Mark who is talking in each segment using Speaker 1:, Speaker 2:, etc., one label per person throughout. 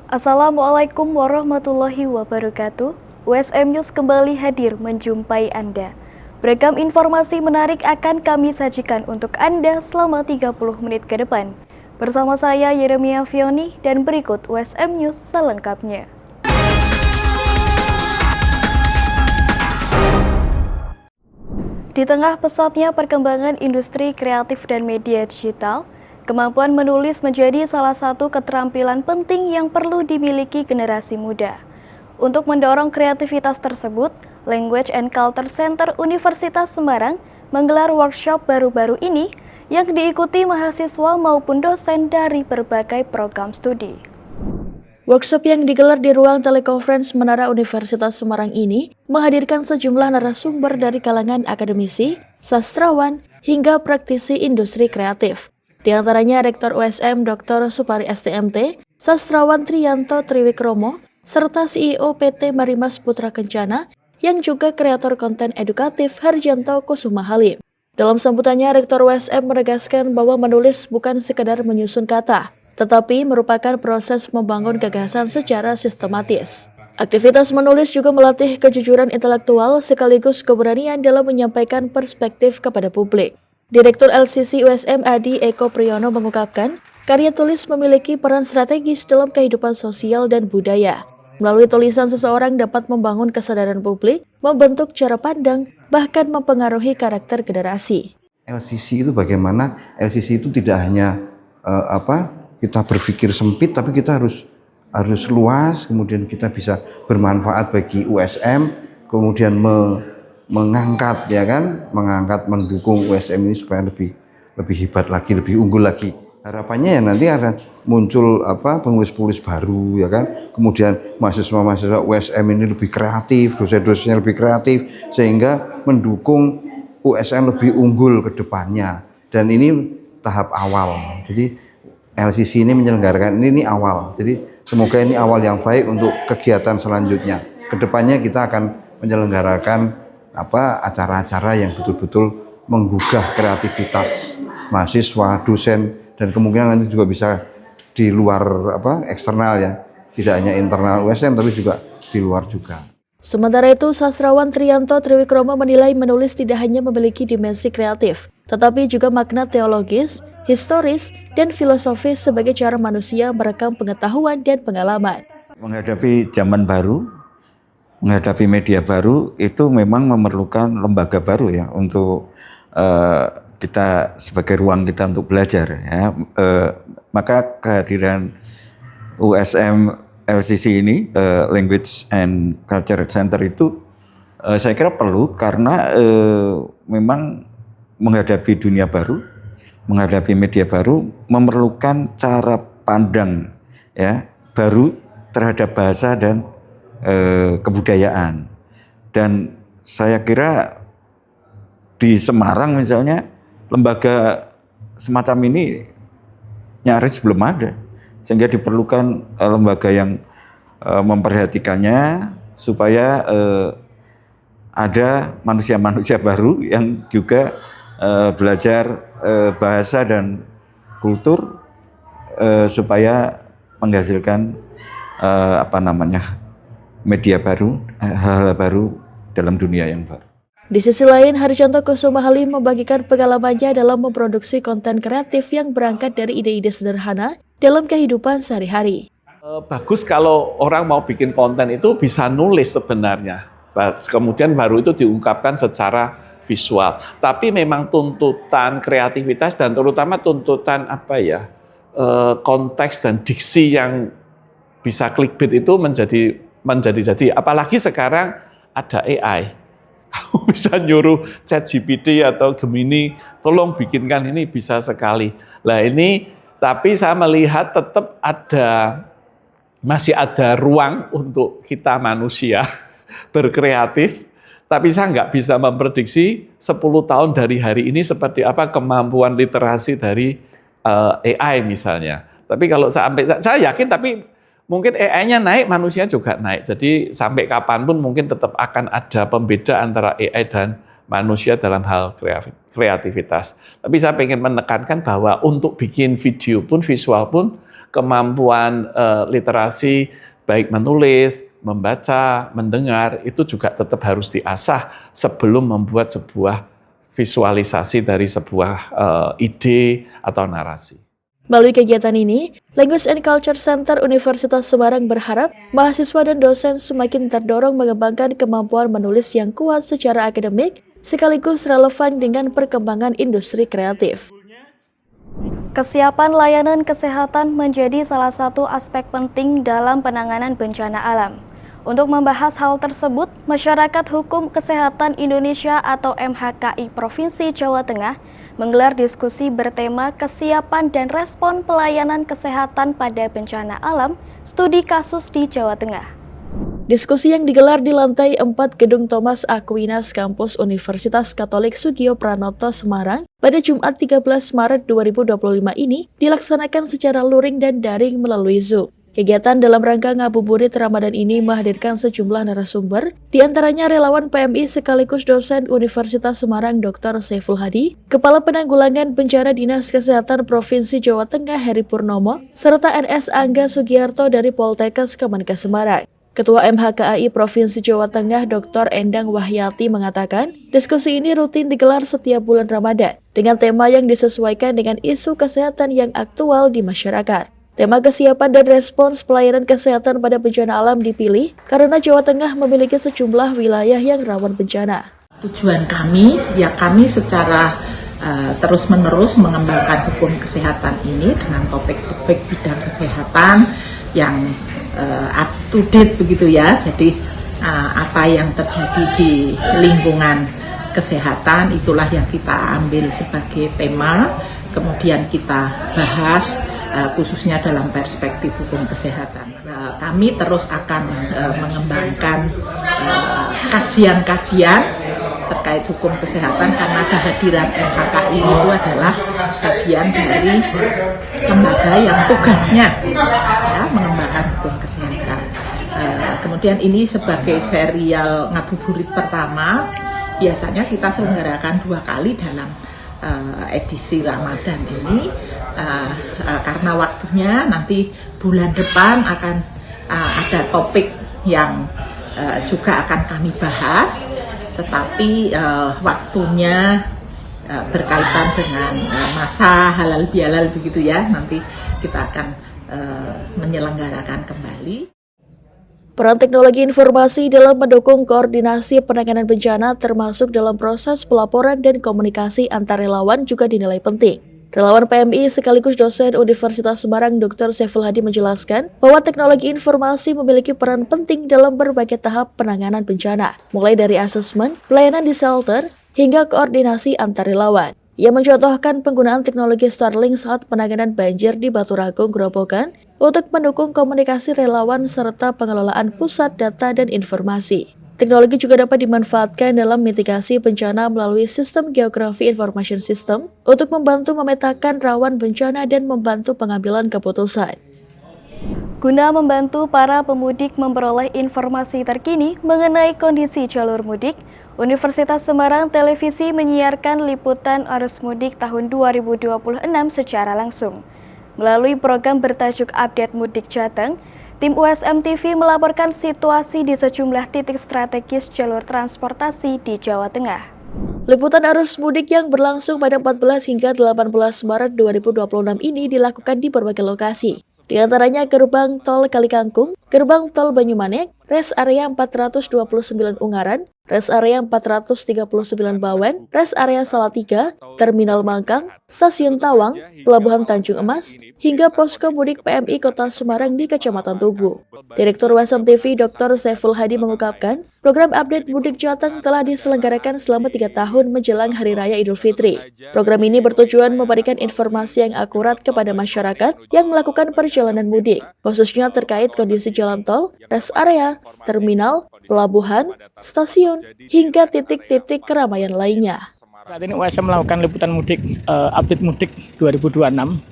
Speaker 1: Assalamualaikum warahmatullahi wabarakatuh. USM News kembali hadir menjumpai Anda. Beragam informasi menarik akan kami sajikan untuk Anda selama 30 menit ke depan. Bersama saya Yeremia Fioni dan berikut USM News selengkapnya. Di tengah pesatnya perkembangan industri kreatif dan media digital, kemampuan menulis menjadi salah satu keterampilan penting yang perlu dimiliki generasi muda. Untuk mendorong kreativitas tersebut, Language and Culture Center Universitas Semarang menggelar workshop baru-baru ini yang diikuti mahasiswa maupun dosen dari berbagai program studi. Workshop yang digelar di ruang telekonferensi Menara Universitas Semarang ini menghadirkan sejumlah narasumber dari kalangan akademisi, sastrawan, hingga praktisi industri kreatif. Di antaranya Rektor USM Dr. Supari STMT, Sastrawan Triyanto Triwikromo, serta CEO PT Marimas Putra Kencana yang juga kreator konten edukatif Harjanto Kusuma Halim. Dalam sambutannya, Rektor USM menegaskan bahwa menulis bukan sekedar menyusun kata, tetapi merupakan proses membangun gagasan secara sistematis. Aktivitas menulis juga melatih kejujuran intelektual sekaligus keberanian dalam menyampaikan perspektif kepada publik. Direktur LCC USM Adi Eko Priyono mengungkapkan, karya tulis memiliki peran strategis dalam kehidupan sosial dan budaya. Melalui tulisan seseorang dapat membangun kesadaran publik, membentuk cara pandang, bahkan mempengaruhi karakter generasi.
Speaker 2: LCC itu bagaimana? LCC itu tidak hanya kita berpikir sempit, tapi kita harus luas, kemudian kita bisa bermanfaat bagi USM, kemudian mengangkat mendukung USM ini supaya lebih hebat lagi, lebih unggul lagi. Harapannya ya nanti akan muncul penulis-penulis baru, ya kan. Kemudian mahasiswa-mahasiswa USM ini lebih kreatif, dosen-dosennya lebih kreatif, sehingga mendukung USM lebih unggul ke depannya. Dan ini tahap awal. Jadi LCC ini menyelenggarakan ini awal. Jadi semoga ini awal yang baik untuk kegiatan selanjutnya. Kedepannya kita akan menyelenggarakan acara-acara yang betul-betul menggugah kreativitas mahasiswa, dosen, dan kemungkinan nanti juga bisa di luar eksternal ya. Tidak hanya internal USM tapi juga di luar juga.
Speaker 1: Sementara itu, Sastrawan Triyanto Triwikromo menilai menulis tidak hanya memiliki dimensi kreatif, tetapi juga makna teologis, historis, dan filosofis sebagai cara manusia merekam pengetahuan dan pengalaman.
Speaker 3: Menghadapi zaman baru, menghadapi media baru, itu memang memerlukan lembaga baru ya untuk kita sebagai ruang kita untuk belajar. Ya. Maka kehadiran USM LCC ini, Language and Culture Center itu saya kira perlu karena memang menghadapi dunia baru, menghadapi media baru memerlukan cara pandang ya baru terhadap bahasa dan kebudayaan. Dan saya kira di Semarang misalnya lembaga semacam ini nyaris belum ada. Sehingga diperlukan lembaga yang memperhatikannya supaya ada manusia-manusia baru yang juga belajar bahasa dan kultur supaya menghasilkan media baru, hal-hal baru dalam dunia yang baru.
Speaker 1: Di sisi lain, Harjanto Kusuma Halim membagikan pengalamannya dalam memproduksi konten kreatif yang berangkat dari ide-ide sederhana dalam kehidupan sehari-hari.
Speaker 4: Bagus kalau orang mau bikin konten itu bisa nulis sebenarnya. Kemudian baru itu diungkapkan secara visual. Tapi memang tuntutan kreativitas dan terutama tuntutan konteks dan diksi yang bisa clickbait itu menjadi apalagi sekarang ada AI. Kamu bisa nyuruh ChatGPT atau Gemini, tolong bikinkan ini bisa sekali. Nah ini, tapi saya melihat tetap masih ada ruang untuk kita manusia berkreatif, tapi saya nggak bisa memprediksi 10 tahun dari hari ini seperti apa kemampuan literasi dari AI misalnya. Tapi kalau saya yakin, tapi mungkin AI-nya naik, manusia juga naik. Jadi sampai kapanpun mungkin tetap akan ada pembeda antara AI dan manusia dalam hal kreativitas. Tapi saya ingin menekankan bahwa untuk bikin video pun, visual pun, kemampuan literasi, baik menulis, membaca, mendengar, itu juga tetap harus diasah sebelum membuat sebuah visualisasi dari sebuah ide atau narasi.
Speaker 5: Melalui kegiatan ini, Language and Culture Center Universitas Semarang berharap mahasiswa dan dosen semakin terdorong mengembangkan kemampuan menulis yang kuat secara akademik, sekaligus relevan dengan perkembangan industri kreatif.
Speaker 1: Kesiapan layanan kesehatan menjadi salah satu aspek penting dalam penanganan bencana alam. Untuk membahas hal tersebut, Masyarakat Hukum Kesehatan Indonesia atau MHKI Provinsi Jawa Tengah menggelar diskusi bertema Kesiapan dan Respon Pelayanan Kesehatan pada Bencana Alam, Studi Kasus di Jawa Tengah.
Speaker 5: Diskusi yang digelar di lantai 4 Gedung Thomas Aquinas Kampus Universitas Katolik Sugio Pranoto Semarang pada Jumat 13 Maret 2025 ini dilaksanakan secara luring dan daring melalui Zoom. Kegiatan dalam rangka ngabuburit Ramadan ini menghadirkan sejumlah narasumber, diantaranya relawan PMI sekaligus dosen Universitas Semarang Dr. Saiful Hadi, Kepala Penanggulangan Bencana Dinas Kesehatan Provinsi Jawa Tengah Heri Purnomo, serta NS Angga Sugiarto dari Poltekkes Kemenkes Semarang. Ketua MHKAI Provinsi Jawa Tengah Dr. Endang Wahyati mengatakan, diskusi ini rutin digelar setiap bulan Ramadan dengan tema yang disesuaikan dengan isu kesehatan yang aktual di masyarakat. Tema kesiapan dan respons pelayanan kesehatan pada bencana alam dipilih karena Jawa Tengah memiliki sejumlah wilayah yang rawan bencana.
Speaker 6: Tujuan kami secara terus-menerus mengembangkan hukum kesehatan ini dengan topik-topik bidang kesehatan yang up to date begitu ya. Jadi apa yang terjadi di lingkungan kesehatan itulah yang kita ambil sebagai tema, kemudian kita bahas khususnya dalam perspektif hukum kesehatan. Kami terus akan mengembangkan kajian-kajian terkait hukum kesehatan karena kehadiran MHKI itu adalah bagian dari lembaga yang tugasnya ya, mengembangkan hukum kesehatan. Kemudian ini sebagai serial ngabuburit pertama, biasanya kita selenggarakan 2 kali dalam edisi Ramadan ini. Karena waktunya nanti bulan depan akan ada topik yang juga akan kami bahas, tetapi waktunya berkaitan dengan masa halal bihalal begitu ya, nanti kita akan menyelenggarakan kembali.
Speaker 5: Peran teknologi informasi dalam mendukung koordinasi penanganan bencana termasuk dalam proses pelaporan dan komunikasi antar relawan juga dinilai penting. Relawan PMI sekaligus dosen Universitas Semarang Dr. Saiful Hadi menjelaskan bahwa teknologi informasi memiliki peran penting dalam berbagai tahap penanganan bencana, mulai dari asesmen, pelayanan di shelter, hingga koordinasi antar relawan. Ia mencontohkan penggunaan teknologi Starlink saat penanganan banjir di Baturagung, Grobogan, untuk mendukung komunikasi relawan serta pengelolaan pusat data dan informasi. Teknologi juga dapat dimanfaatkan dalam mitigasi bencana melalui sistem geografi information system untuk membantu memetakan rawan bencana dan membantu pengambilan keputusan.
Speaker 1: Guna membantu para pemudik memperoleh informasi terkini mengenai kondisi jalur mudik, Universitas Semarang Televisi menyiarkan liputan arus mudik tahun 2026 secara langsung. Melalui program bertajuk Update Mudik Jateng, tim USM TV melaporkan situasi di sejumlah titik strategis jalur transportasi di Jawa Tengah.
Speaker 5: Liputan arus mudik yang berlangsung pada 14 hingga 18 Maret 2026 ini dilakukan di berbagai lokasi. Di antaranya Gerbang Tol Kalikangkung, Gerbang Tol Banyumanek, Res Area 429 Ungaran, Res Area 439 Bawen, Res Area Salatiga, Terminal Mangkang, Stasiun Tawang, Pelabuhan Tanjung Emas, hingga Posko Mudik PMI Kota Semarang di Kecamatan Tugu. Direktur USM TV Dr. Saiful Hadi mengungkapkan, program update mudik Jateng telah diselenggarakan selama 3 tahun menjelang Hari Raya Idul Fitri. Program ini bertujuan memberikan informasi yang akurat kepada masyarakat yang melakukan perjalanan mudik, khususnya terkait kondisi jalan tol, res area, terminal, pelabuhan, stasiun, hingga titik-titik keramaian lainnya.
Speaker 7: Saat ini USM melakukan liputan mudik, update mudik 2026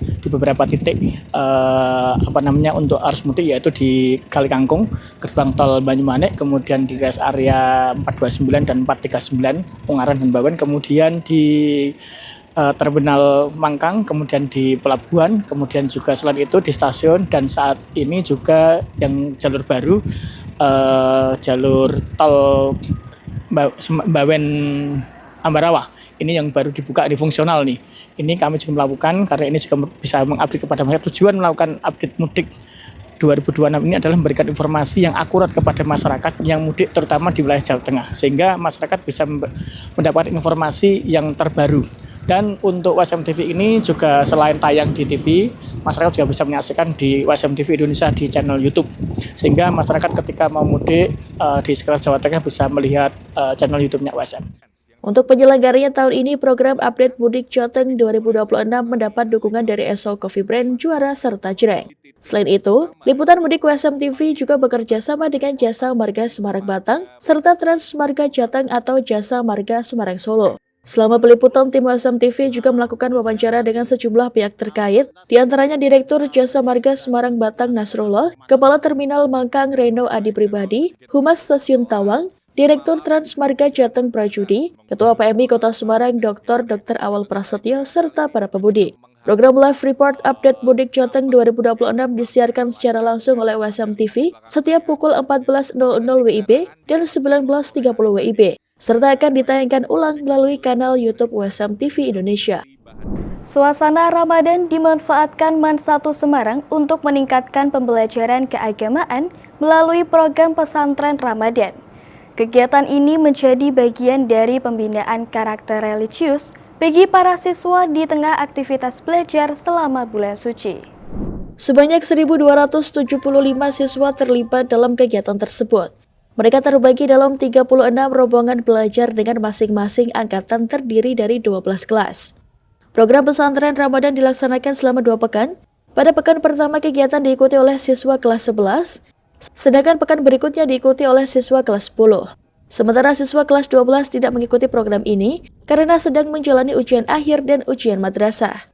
Speaker 7: di beberapa titik untuk arus mudik, yaitu di Kali Kangkung, gerbang tol Banyumanik, kemudian di rest area 429 dan 439 Ungaran dan Bawen, kemudian di terminal Mangkang, kemudian di pelabuhan, kemudian juga selain itu di stasiun, dan saat ini juga yang jalur baru, jalur tol Bawen Ambarawa. Ini yang baru dibuka, ini fungsional nih. Ini kami juga melakukan karena ini juga bisa mengupdate kepada masyarakat. Tujuan melakukan update mudik 2026 ini adalah memberikan informasi yang akurat kepada masyarakat yang mudik terutama di wilayah Jawa Tengah, sehingga masyarakat bisa mendapatkan informasi yang terbaru. Dan untuk USM TV ini juga selain tayang di TV, masyarakat juga bisa menyaksikan di USM TV Indonesia di channel YouTube, sehingga masyarakat ketika mau mudik di sekitar Jawa Tengah bisa melihat channel YouTube-nya USM.
Speaker 5: Untuk penyelenggaranya tahun ini, program Update Mudik Jateng 2026 mendapat dukungan dari ESO Coffee Brand, Juara, serta Jreng. Selain itu, liputan mudik USM TV juga bekerja sama dengan Jasa Marga Semarang Batang, serta Trans Marga Jateng atau Jasa Marga Semarang Solo. Selama peliputan, tim USM TV juga melakukan wawancara dengan sejumlah pihak terkait, diantaranya Direktur Jasa Marga Semarang Batang Nasrullah, Kepala Terminal Mangkang Reno Adi Pribadi, Humas Stasiun Tawang, Direktur Transmarga Jateng Prajudi, Ketua PMI Kota Semarang Dr. Awal Prasetyo, serta para pemudik. Program Live Report Update Mudik Jateng 2026 disiarkan secara langsung oleh USM TV setiap pukul 14.00 WIB dan 19.30 WIB, serta akan ditayangkan ulang melalui kanal YouTube USM TV Indonesia.
Speaker 1: Suasana Ramadan dimanfaatkan MAN 1 Semarang untuk meningkatkan pembelajaran keagamaan melalui program pesantren Ramadan. Kegiatan ini menjadi bagian dari pembinaan karakter religius bagi para siswa di tengah aktivitas belajar selama bulan suci.
Speaker 5: Sebanyak 1.275 siswa terlibat dalam kegiatan tersebut. Mereka terbagi dalam 36 rombongan belajar dengan masing-masing angkatan terdiri dari 12 kelas. Program pesantren Ramadan dilaksanakan selama 2 pekan. Pada pekan pertama kegiatan diikuti oleh siswa kelas 11, sedangkan pekan berikutnya diikuti oleh siswa kelas 10. Sementara siswa kelas 12 tidak mengikuti program ini karena sedang menjalani ujian akhir dan ujian madrasah.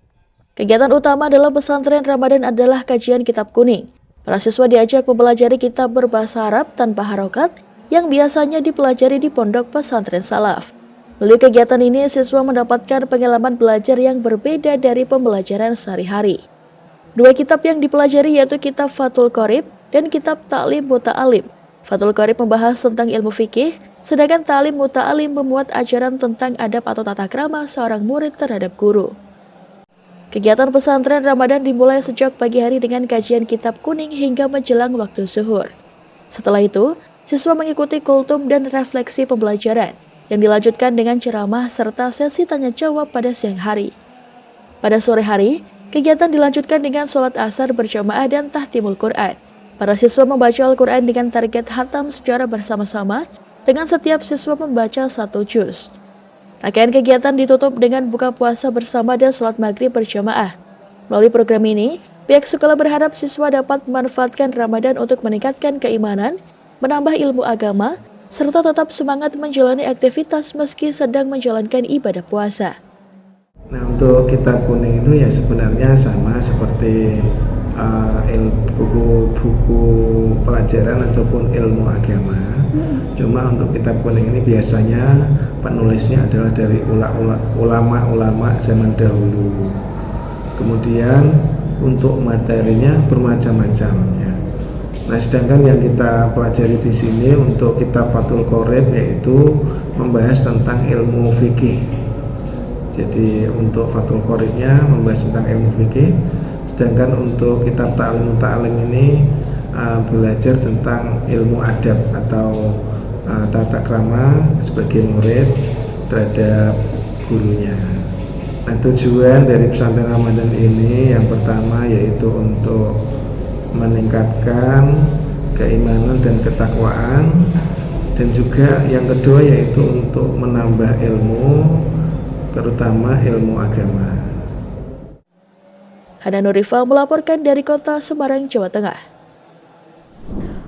Speaker 5: Kegiatan utama dalam pesantren Ramadan adalah kajian kitab kuning. Para siswa diajak mempelajari kitab berbahasa Arab tanpa harokat yang biasanya dipelajari di pondok pesantren salaf. Melalui kegiatan ini, siswa mendapatkan pengalaman belajar yang berbeda dari pembelajaran sehari-hari. 2 kitab yang dipelajari yaitu kitab Fathul Qorib dan kitab Ta'lim Muta'alim. Fathul Qorib membahas tentang ilmu fikih, sedangkan Ta'lim Muta'alim memuat ajaran tentang adab atau tata krama seorang murid terhadap guru. Kegiatan pesantren Ramadan dimulai sejak pagi hari dengan kajian kitab kuning hingga menjelang waktu zuhur. Setelah itu, siswa mengikuti kultum dan refleksi pembelajaran yang dilanjutkan dengan ceramah serta sesi tanya jawab pada siang hari. Pada sore hari, kegiatan dilanjutkan dengan sholat asar berjamaah dan tahtimul Quran. Para siswa membaca Al-Quran dengan target khatam secara bersama-sama dengan setiap siswa membaca 1 juz. Rangkaian kegiatan ditutup dengan buka puasa bersama dan sholat maghrib berjamaah. Melalui program ini, pihak sekolah berharap siswa dapat memanfaatkan Ramadan untuk meningkatkan keimanan, menambah ilmu agama, serta tetap semangat menjalani aktivitas meski sedang menjalankan ibadah puasa.
Speaker 8: Nah, untuk kitab kuning itu ya sebenarnya sama seperti buku-buku pelajaran ataupun ilmu agama. Cuma untuk kitab kuning ini biasanya penulisnya adalah dari ulama-ulama zaman dahulu. Kemudian untuk materinya bermacam-macam ya. Nah, sedangkan yang kita pelajari di sini untuk kitab Fathul Qorib yaitu membahas tentang ilmu fikih. Jadi untuk Fathul Qoribnya membahas tentang ilmu fikih, sedangkan untuk kitab Ta'lim Muta'alim ini belajar tentang ilmu adab atau tata krama sebagai murid terhadap gurunya. Nah, tujuan dari pesantren Ramadan ini yang pertama yaitu untuk meningkatkan keimanan dan ketakwaan, dan juga yang kedua yaitu untuk menambah ilmu, terutama ilmu agama.
Speaker 5: Hana Nurifa melaporkan dari Kota Semarang, Jawa Tengah.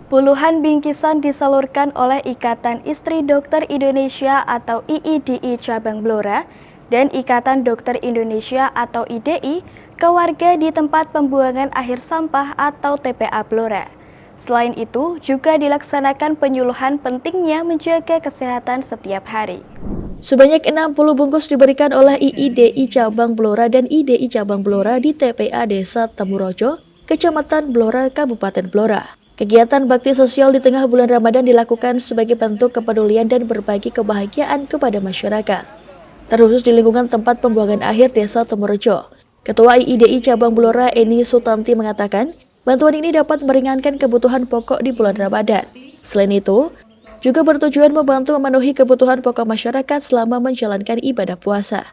Speaker 1: Puluhan bingkisan disalurkan oleh Ikatan Istri Dokter Indonesia atau IIDI Cabang Blora dan Ikatan Dokter Indonesia atau IDI ke warga di tempat pembuangan akhir sampah atau TPA Blora. Selain itu, juga dilaksanakan penyuluhan pentingnya menjaga kesehatan setiap hari.
Speaker 5: Sebanyak 60 bungkus diberikan oleh IIDI Cabang Blora dan IDI Cabang Blora di TPA Desa Temurojo, Kecamatan Blora, Kabupaten Blora. Kegiatan bakti sosial di tengah bulan Ramadan dilakukan sebagai bentuk kepedulian dan berbagi kebahagiaan kepada masyarakat, terkhusus di lingkungan tempat pembuangan akhir Desa Temurejo. Ketua IIDI Cabang Blora Eni Sutanti mengatakan, bantuan ini dapat meringankan kebutuhan pokok di bulan Ramadan. Selain itu, juga bertujuan membantu memenuhi kebutuhan pokok masyarakat selama menjalankan ibadah puasa,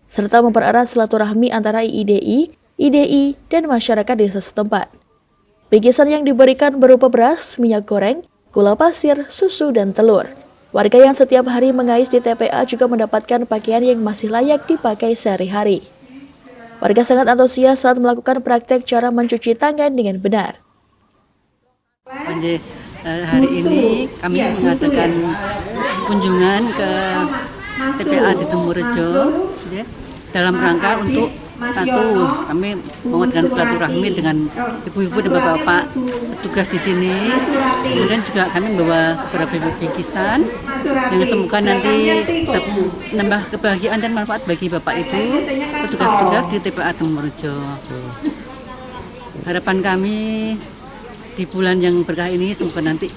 Speaker 5: serta mempererat silaturahmi antara IIDI, IDI, dan masyarakat desa setempat. Bingkisan yang diberikan berupa beras, minyak goreng, gula pasir, susu, dan telur. Warga yang setiap hari mengais di TPA juga mendapatkan pakaian yang masih layak dipakai sehari-hari. Warga sangat antusias saat melakukan praktek cara mencuci tangan dengan benar.
Speaker 9: Hari ini kami mengadakan kunjungan ke TPA di Temurejo dalam rangka untuk kami mengadakan silaturahmi dengan ibu-ibu dan bapak-bapak petugas di sini. Kemudian juga kami membawa beberapa bingkisan yang semoga nanti menambah kebahagiaan dan manfaat bagi bapak ibu petugas-petugas di TPA Temurejo. Harapan kami di bulan yang berkah ini semoga nanti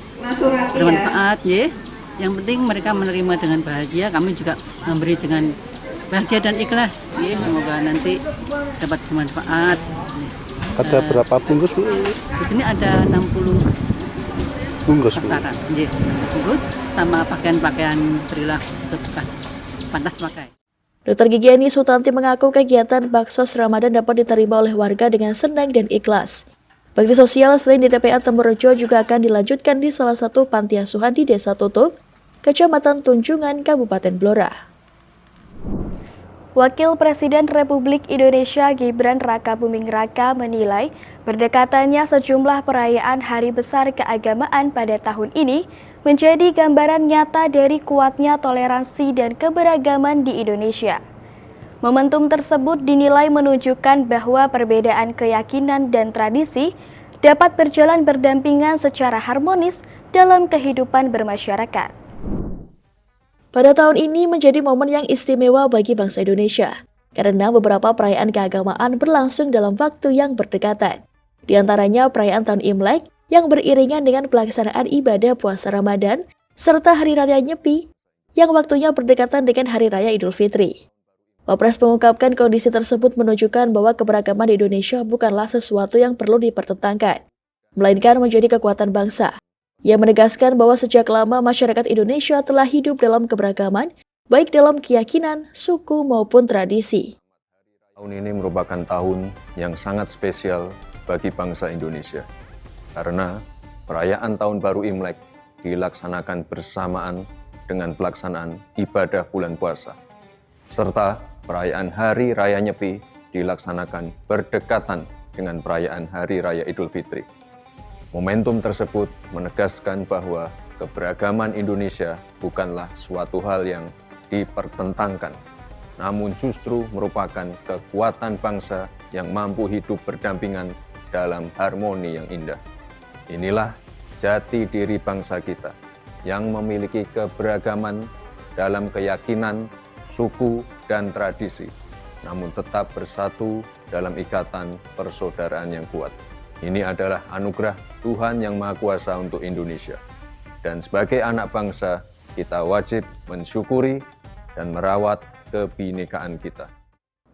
Speaker 9: bermanfaat, ya. Yang penting mereka menerima dengan bahagia, kami juga memberi dengan bahagia dan ikhlas, ya. Semoga nanti dapat bermanfaat.
Speaker 10: Ada berapa bungkus, Bu?
Speaker 9: Di sini ada 60
Speaker 10: bungkus,
Speaker 9: sasaran, ya. Bungkus sama pakaian-pakaian perilaku bekas pantas pakai.
Speaker 5: Dr. Gigi Eni Sutanti mengaku kegiatan Baksos Ramadan dapat diterima oleh warga dengan senang dan ikhlas. Bakti sosial selain di TPA Temurejo juga akan dilanjutkan di salah satu panti asuhan di Desa Tutup, Kecamatan Tunjungan, Kabupaten Blora.
Speaker 1: Wakil Presiden Republik Indonesia Gibran Rakabuming Raka menilai berdekatannya sejumlah perayaan hari besar keagamaan pada tahun ini menjadi gambaran nyata dari kuatnya toleransi dan keberagaman di Indonesia. Momentum tersebut dinilai menunjukkan bahwa perbedaan keyakinan dan tradisi dapat berjalan berdampingan secara harmonis dalam kehidupan bermasyarakat.
Speaker 5: Pada tahun ini menjadi momen yang istimewa bagi bangsa Indonesia, karena beberapa perayaan keagamaan berlangsung dalam waktu yang berdekatan. Di antaranya perayaan Tahun Imlek yang beriringan dengan pelaksanaan ibadah puasa Ramadan, serta Hari Raya Nyepi yang waktunya berdekatan dengan Hari Raya Idul Fitri. Wapres mengungkapkan kondisi tersebut menunjukkan bahwa keberagaman di Indonesia bukanlah sesuatu yang perlu dipertentangkan, melainkan menjadi kekuatan bangsa. Ia menegaskan bahwa sejak lama masyarakat Indonesia telah hidup dalam keberagaman, baik dalam keyakinan, suku maupun tradisi.
Speaker 11: Tahun ini merupakan tahun yang sangat spesial bagi bangsa Indonesia, karena perayaan Tahun Baru Imlek dilaksanakan bersamaan dengan pelaksanaan ibadah bulan puasa, serta perayaan Hari Raya Nyepi dilaksanakan berdekatan dengan perayaan Hari Raya Idul Fitri. Momentum tersebut menegaskan bahwa keberagaman Indonesia bukanlah suatu hal yang dipertentangkan, namun justru merupakan kekuatan bangsa yang mampu hidup berdampingan dalam harmoni yang indah. Inilah jati diri bangsa kita yang memiliki keberagaman dalam keyakinan, suku, dan tradisi, namun tetap bersatu dalam ikatan persaudaraan yang kuat. Ini adalah anugerah Tuhan Yang Maha Kuasa untuk Indonesia. Dan sebagai anak bangsa, kita wajib mensyukuri dan merawat kebinekaan kita.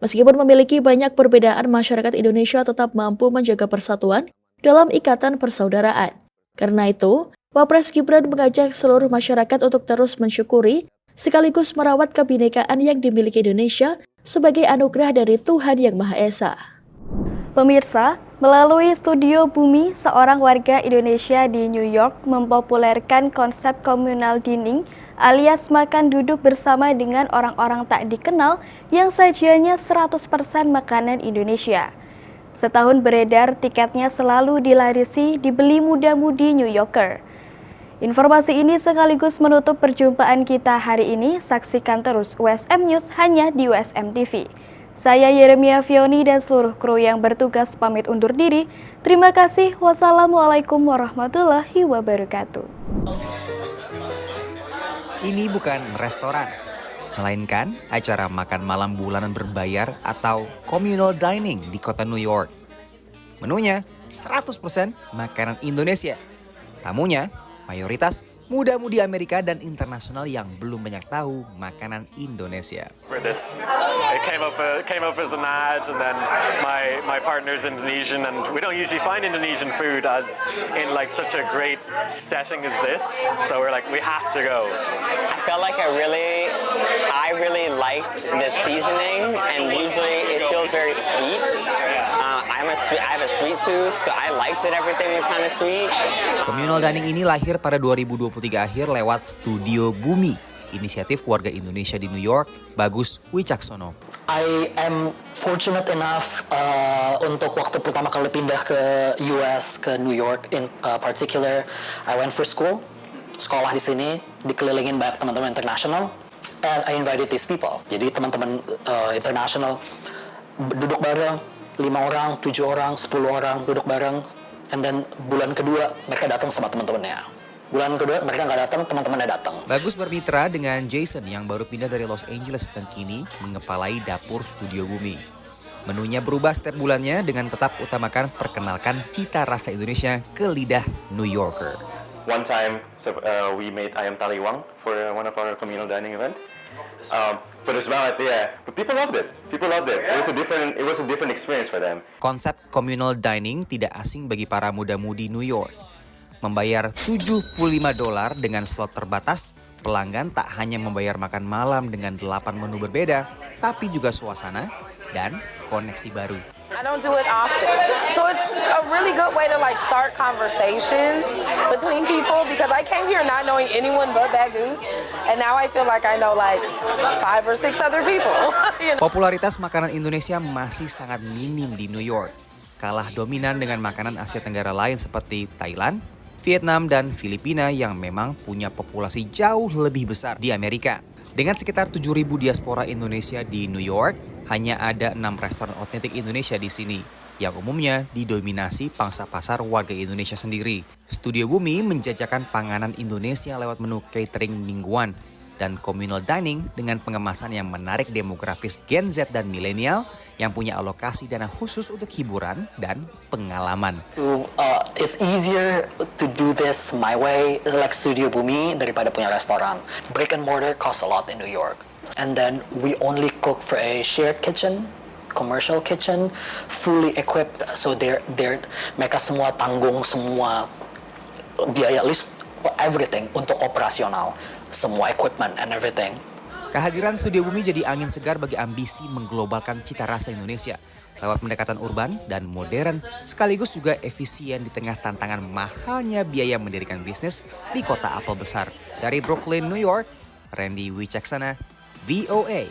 Speaker 5: Meskipun memiliki banyak perbedaan, masyarakat Indonesia tetap mampu menjaga persatuan dalam ikatan persaudaraan. Karena itu, Wapres Gibran mengajak seluruh masyarakat untuk terus mensyukuri sekaligus merawat kebinekaan yang dimiliki Indonesia sebagai anugerah dari Tuhan Yang Maha Esa.
Speaker 1: Pemirsa, melalui Studio Bumi, seorang warga Indonesia di New York mempopulerkan konsep communal dining alias makan duduk bersama dengan orang-orang tak dikenal yang sajiannya 100% makanan Indonesia. Setahun beredar, tiketnya selalu dilarisi dibeli muda-mudi New Yorker. Informasi ini sekaligus menutup perjumpaan kita hari ini. Saksikan terus USM News hanya di USM TV. Saya Yeremia Fioni dan seluruh kru yang bertugas pamit undur diri. Terima kasih. Wassalamualaikum warahmatullahi wabarakatuh.
Speaker 12: Ini bukan restoran, melainkan acara makan malam bulanan berbayar atau communal dining di kota New York. Menunya 100% makanan Indonesia. Tamunya mayoritas muda-mudi Amerika dan internasional yang belum banyak tahu makanan Indonesia.
Speaker 13: For this, it came up as an ad, and then my partner's Indonesian, and we don't usually find Indonesian food as in like such a great setting as this. So we're like, we have to go.
Speaker 14: I felt like I really liked the seasoning, and usually it feels very sweet. I have a sweet tooth, so I liked that everything was kind of sweet.
Speaker 12: Communal dining ini lahir pada 2023 akhir lewat Studio Bumi, inisiatif warga Indonesia di New York, Bagus Wicaksono.
Speaker 15: I am fortunate enough untuk waktu pertama kali pindah ke US, ke New York in particular, I went for school, sekolah di sini, dikelilingin banyak teman-teman internasional, and I invited these people. Jadi teman-teman internasional duduk bareng, 5 orang, 7 orang, 10 orang duduk bareng, and then bulan kedua mereka datang sama teman-temannya. Bulan kedua mereka nggak datang, teman-temannya datang.
Speaker 12: Bagus bermitra dengan Jason yang baru pindah dari Los Angeles dan kini mengepalai dapur Studio Bumi. Menunya berubah setiap bulannya dengan tetap utamakan perkenalkan cita rasa Indonesia ke lidah New Yorker.
Speaker 16: One time we made ayam taliwang for one of our communal dining event. But it's valid, yeah. But people loved it. It was a different experience for them.
Speaker 12: Konsep communal dining tidak asing bagi para muda-mudi New York. Membayar $75 dengan slot terbatas, pelanggan tak hanya membayar makan malam dengan 8 menu berbeda, tapi juga suasana dan koneksi baru.
Speaker 17: I don't do it often. So it's a really good way to like start conversations between people because I came here not knowing anyone but Bagus, and now I feel like I know like 5 or 6 other people. You know?
Speaker 12: Popularitas makanan Indonesia masih sangat minim di New York. Kalah dominan dengan makanan Asia Tenggara lain seperti Thailand, Vietnam, dan Filipina yang memang punya populasi jauh lebih besar di Amerika. Dengan sekitar 7.000 diaspora Indonesia di New York, hanya ada 6 restoran otentik Indonesia di sini, yang umumnya didominasi pangsa pasar warga Indonesia sendiri. Studio Bumi menjajakan panganan Indonesia lewat menu catering mingguan dan communal dining dengan pengemasan yang menarik demografis Gen Z dan milenial yang punya alokasi dana khusus untuk hiburan dan pengalaman.
Speaker 15: So it's easier to do this my way, like Studio Bumi, daripada punya restoran. Brick and mortar costs a lot in New York. And then we only cook for a shared kitchen, commercial kitchen, fully equipped. So mereka semua tanggung semua biaya, list everything untuk operasional, semua equipment and everything.
Speaker 12: Kehadiran Studio Bumi jadi angin segar bagi ambisi mengglobalkan cita rasa Indonesia lewat pendekatan urban dan modern, sekaligus juga efisien di tengah tantangan mahalnya biaya mendirikan bisnis di kota apel besar. Dari Brooklyn, New York, Randy Wicaksana, VOA.